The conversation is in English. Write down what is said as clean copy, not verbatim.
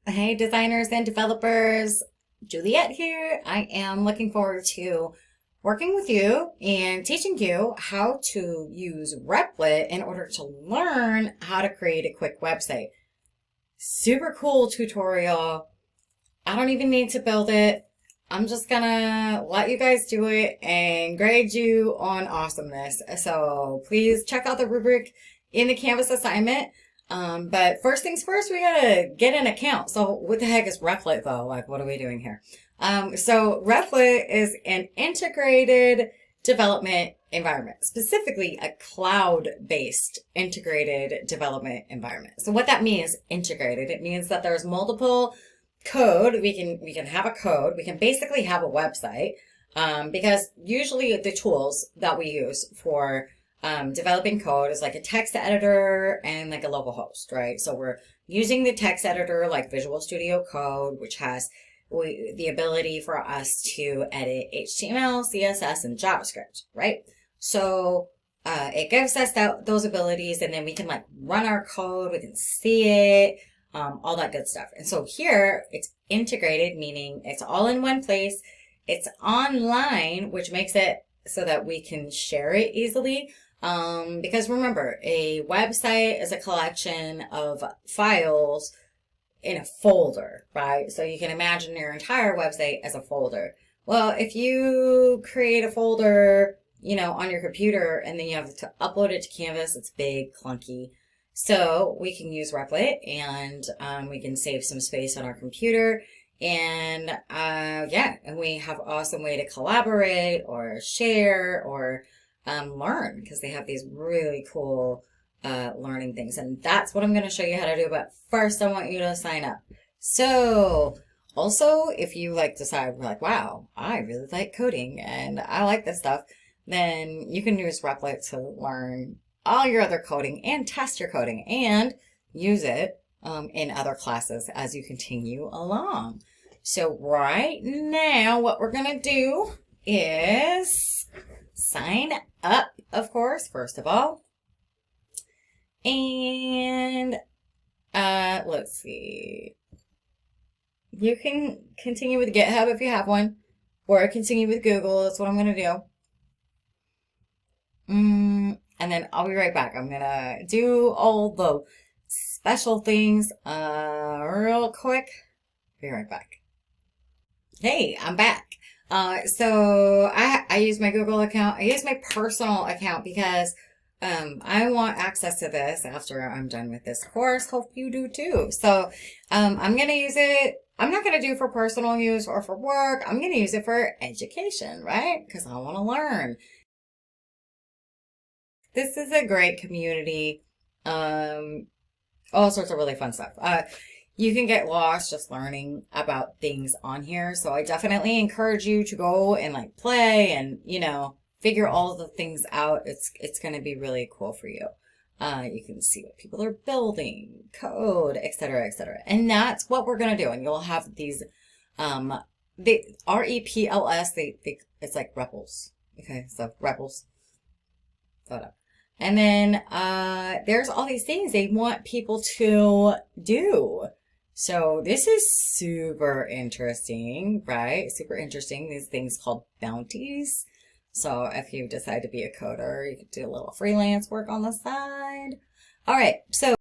Hey, designers and developers, Juliet here. I am looking forward to working with you and teaching you how to use Replit in order to learn how to create a quick website. Super cool tutorial. I don't even need to build it. I'm just gonna let you guys do it and grade you on awesomeness. So please check out the rubric in the Canvas assignment. But first things first, we gotta get an account. So what the heck is Replit though? Like, what are we doing here? So Replit is an integrated development environment, specifically a cloud-based integrated development environment. So what that means, integrated, it means that there's multiple code. We can have a code. We can basically have a website, because usually the tools that we use for developing code is like a text editor and like a local host, right? So we're using the text editor like Visual Studio Code, which has the ability for us to edit HTML, CSS, and JavaScript, right? So it gives us those abilities, and then we can like run our code, we can see it, all that good stuff. And so here it's integrated, meaning it's all in one place. It's online, which makes it so that we can share it easily. Because remember, a website is a collection of files in a folder, right? So you can imagine your entire website as a folder. Well, if you create a folder, on your computer and then you have to upload it to Canvas, it's big, clunky. So we can use Replit and we can save some space on our computer. And and we have an awesome way to collaborate or share or learn, because they have these really cool learning things. And that's what I'm going to show you how to do. But first, I want you to sign up. So also, if you decide, wow, I really like coding and I like this stuff, then you can use Replit to learn all your other coding and test your coding and use it in other classes as you continue along. So right now, what we're going to do is sign up, of course, first of all. And let's see. You can continue with GitHub if you have one, or continue with Google. That's what I'm going to do. And then I'll be right back. I'm going to do all the special things real quick. Be right back. Hey, I'm back. So I use my Google account. I use my personal account because I want access to this after I'm done with this course. Hope you do too. So I'm going to use it. I'm not going to do it for personal use or for work. I'm going to use it for education, right? Because I want to learn. This is a great community. All sorts of really fun stuff. You can get lost just learning about things on here. So I definitely encourage you to go and play and, figure all the things out. It's going to be really cool for you. You can see what people are building, code, etc., etc. And that's what we're going to do. And you'll have these, the REPLS, it's like REPLs. Okay. So REPLs. And then, there's all these things they want people to do. So this is super interesting, right? Super interesting. These things called bounties. So if you decide to be a coder, you could do a little freelance work on the side. All right. So